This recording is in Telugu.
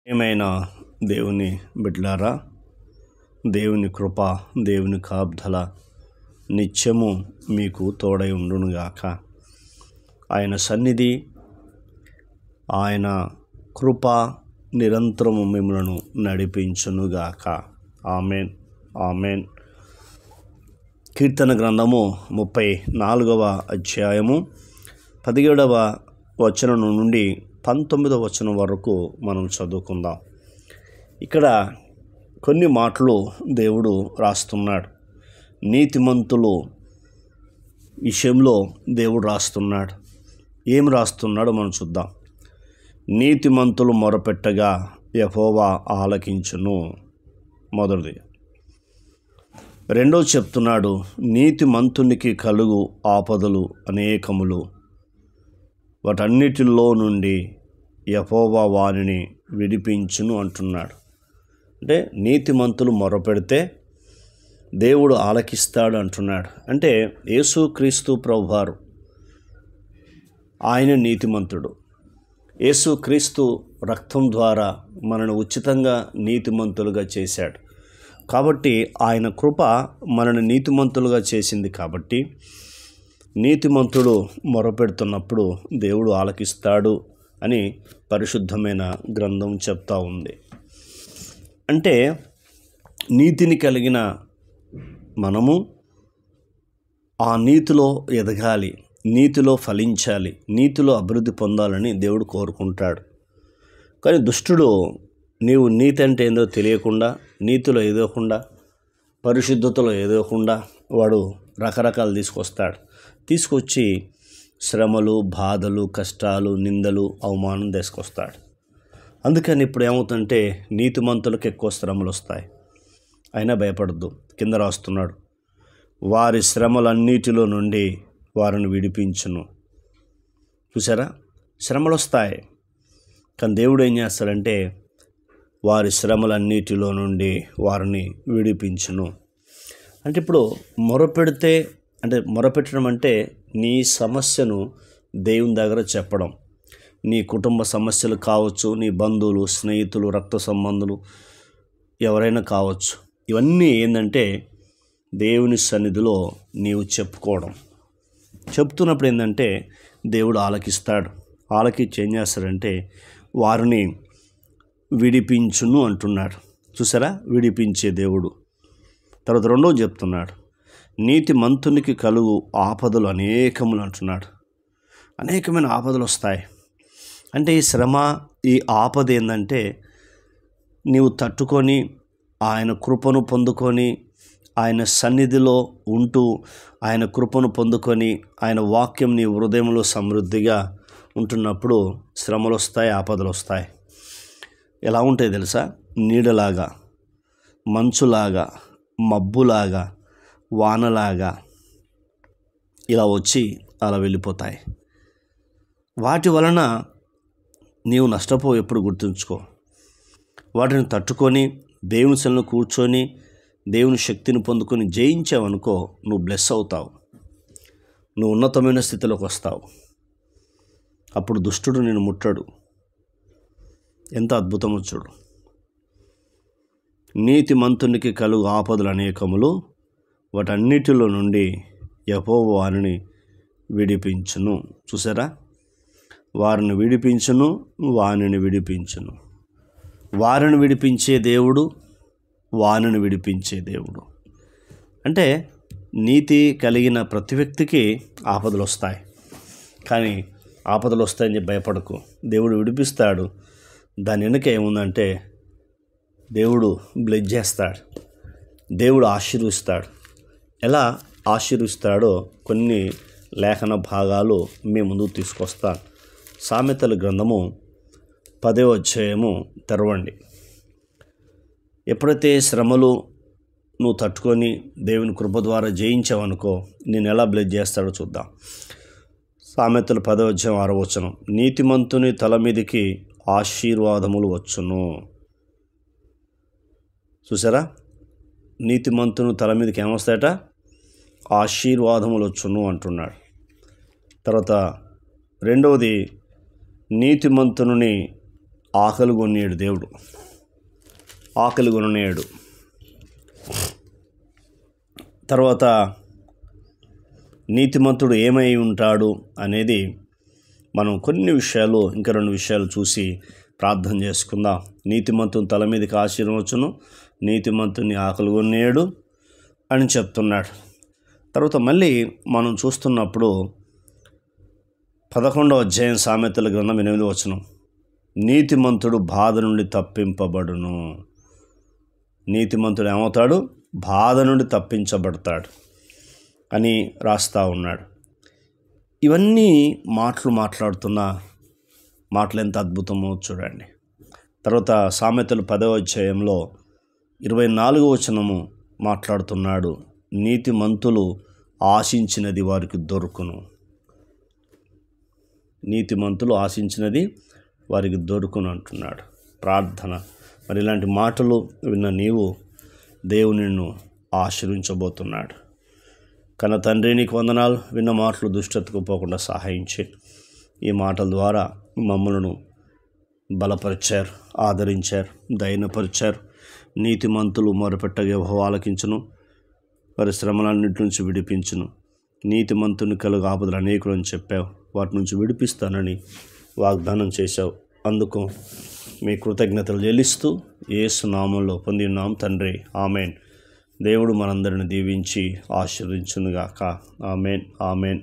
ఏమైనా దేవుని బిడ్డలారా, దేవుని కృప, దేవుని కాపుదల నిత్యము మీకు తోడై ఉండునుగాక. ఆయన సన్నిధి, ఆయన కృప నిరంతరము మిమ్మలను నడిపించునుగాక. Amen, amen. కీర్తన గ్రంథము 34వ అధ్యాయము 17వ వచనం నుండి 19వ వచనం వరకు మనం చదువుకుందాం. ఇక్కడ కొన్ని మాటలు దేవుడు రాస్తున్నాడు. నీతిమంతులు విషయంలో దేవుడు రాస్తున్నాడు. ఏం రాస్తున్నాడో మనం చూద్దాం. నీతిమంతులు మొరపెట్టగా యెహోవా ఆలకించును. మొదటిది. రెండోది చెప్తున్నాడు, నీతిమంతునికి కలుగు ఆపదలు అనేకములు, వాటన్నిటిలో నుండి యెహోవా వారిని విడిపించును అంటున్నాడు. అంటే నీతిమంతులు మొరపెడితే దేవుడు ఆలకిస్తాడు అంటున్నాడు. అంటే యేసుక్రీస్తు ప్రభువారు ఆయన నీతిమంతుడు. యేసుక్రీస్తు రక్తం ద్వారా మనను ఉచితంగా నీతిమంతులుగా చేశాడు. కాబట్టి ఆయన కృప మనను నీతిమంతులుగా చేసింది. కాబట్టి నీతిమంతుడు మొరపెడుతున్నప్పుడు దేవుడు ఆలకిస్తాడు అని పరిశుద్ధమైన గ్రంథం చెప్తా ఉంది. అంటే నీతిని కలిగిన మనము ఆ నీతిలో ఎదగాలి, నీతిలో ఫలించాలి, నీతిలో అభివృద్ధి పొందాలని దేవుడు కోరుకుంటాడు. కానీ దుష్టుడు నీవు నీతి అంటే ఏందో తెలియకుండా, నీతిలో ఎదగకుండా, పరిశుద్ధతలో ఎదగకుండా వాడు రకరకాలు తీసుకొచ్చి శ్రమలు, బాధలు, కష్టాలు, నిందలు, అవమానం తీసుకొస్తాడు. అందుకని ఇప్పుడు ఏమవుతుందంటే నీతిమంతులకు ఎక్కువ శ్రమలు వస్తాయి. అయినా భయపడద్దు. కింద రాస్తున్నాడు, వారి శ్రమలన్నిటిలో నుండి వారిని విడిపించును. చూసారా, శ్రమలు వస్తాయి. కానీ దేవుడు ఏం చేస్తాడంటే వారి శ్రమలన్నిటిలో నుండి వారిని విడిపించును. అంటే ఇప్పుడు మొరపెట్టడం అంటే నీ సమస్యను దేవుని దగ్గర చెప్పడం. నీ కుటుంబ సమస్యలు కావచ్చు, నీ బంధువులు, స్నేహితులు, రక్త సంబంధులు ఎవరైనా కావచ్చు. ఇవన్నీ ఏంటంటే దేవుని సన్నిధిలో నీవు చెప్పుకోవడం. చెప్తున్నప్పుడు ఏంటంటే దేవుడు ఆలకిస్తాడు. ఆలకించి ఏం చేస్తాడంటే వారిని విడిపించును అంటున్నాడు. చూసారా, విడిపించే దేవుడు. తర్వాత రెండోది చెప్తున్నాడు, నీతిమంతునికి కలుగు ఆపదలు అనేకములు అంటున్నాడు. అనేకమైన ఆపదలు వస్తాయి. అంటే ఈ శ్రమ, ఈ ఆపద ఏంటంటే నీవు తట్టుకొని ఆయన కృపను పొందుకొని ఆయన సన్నిధిలో ఉంటూ ఆయన కృపను పొందుకొని ఆయన వాక్యం నీ హృదయంలో సమృద్ధిగా ఉంటున్నప్పుడు శ్రమలు వస్తాయి, ఆపదలు వస్తాయి. ఎలా ఉంటాయి తెలుసా? నీడలాగా, మంచులాగా, మబ్బులాగా, వానలాగా ఇలా వచ్చి అలా వెళ్ళిపోతాయి. వాటి వలన నీవు నష్టపోవు. ఎప్పుడు గుర్తుంచుకో. వాటిని తట్టుకొని దేవుని సన్నిధిలో కూర్చొని దేవుని శక్తిని పొందుకొని జయించావనుకో, నువ్వు బ్లెస్ అవుతావు, నువ్వు ఉన్నతమైన స్థితిలోకి వస్తావు. అప్పుడు దుష్టుడు నేను ముట్టడు. ఎంత అద్భుతమో చూడు. నీతిమంతునికి కలుగు ఆపదలు అనేకములు, వాటన్నిటిలో నుండి యెహోవా వారిని విడిపించును. చూసారా, వారిని విడిపించును, వారిని విడిపించును. వారిని విడిపించే దేవుడు, వారిని విడిపించే దేవుడు. అంటే నీతి కలిగిన ప్రతి వ్యక్తికి ఆపదలు వస్తాయి. కానీ ఆపదలు వస్తాయని చెప్పి భయపడకు. దేవుడు విడిపిస్తాడు. దాని వెనుక ఏముందంటే దేవుడు బ్లెస్ చేస్తాడు, దేవుడు ఆశీర్వదిస్తాడు. ఎలా ఆశీర్వదిస్తాడో కొన్ని లేఖన భాగాలు మీ ముందుకు తీసుకొస్తాను. సామెతల గ్రంథము 10వ అధ్యాయము తెరవండి. ఎప్పుడైతే శ్రమలు నువ్వు తట్టుకొని దేవుని కృప ద్వారా జయించావనుకో, నేను ఎలా బ్లెస్ చేస్తాడో చూద్దాం. సామెతలు 10వ అధ్యాయం 6వ వచనం, నీతిమంతుని తల మీదికి ఆశీర్వాదములు వచ్చును. చూసారా, నీతిమంతుని తల మీదకి ఏమొస్తాయట? ఆశీర్వాదములు వచ్చును అంటున్నాడు. తర్వాత రెండవది, నీతిమంతుని ఆకలి కొనేడు దేవుడు, ఆకలి కొనేడు. తర్వాత నీతిమంతుడు ఏమై ఉంటాడు అనేది మనం కొన్ని విషయాలు, ఇంకా 2 విషయాలు చూసి ప్రార్థన చేసుకుందాం. నీతిమంతుని తల మీదకి ఆశీర్వచనం, నీతిమంతుని ఆకలి కొనేడు అని చెప్తున్నాడు. తర్వాత మళ్ళీ మనం చూస్తున్నప్పుడు 11వ అధ్యాయం సామెతల గ్రంథం 8వ వచనం, నీతిమంతుడు బాధ నుండి తప్పింపబడును. నీతిమంతుడు ఏమవుతాడు? బాధ నుండి తప్పించబడతాడు అని రాస్తా ఉన్నాడు. ఇవన్నీ మాట్లాడుతున్న మాటలు ఎంత అద్భుతమో చూడండి. తర్వాత సామెతలు 10వ అధ్యాయంలో 24వ వచనము మాట్లాడుతున్నాడు, నీతిమంతులు ఆశించినది వారికి దొరుకును. నీతిమంతులు ఆశించినది వారికి దొరుకును అంటున్నాడు. ప్రార్థన. మరి ఇలాంటి మాటలు విన్న నీవు దేవుని నిన్ను ఆశీర్వించబోతున్నాడు. కన్న తండ్రి, నీకు వందనాలు. విన్న మాటలు దుష్టతకు పోకుండా సహాయించి ఈ మాటల ద్వారా మమ్మలను బలపరిచారు, ఆదరించారు, దయనపరిచారు. నీతిమంతులు మొరపెట్టగా యెహోవా ఆలకించును, వారి శ్రమలన్నింటి నుంచి విడిపించును. నీతిమంతుని కలుగు ఆపదలు అనేకులు అని చెప్పావు, వాటి నుంచి విడిపిస్తానని వాగ్దానం చేశావు. అందుకు మీ కృతజ్ఞతలు చెల్లిస్తూ యేసు నామంలో పొంది ఉన్నాం తండ్రి. ఆమెన్. దేవుడు మనందరిని దీవించి ఆశీర్వదించునుగాక. Amen, amen.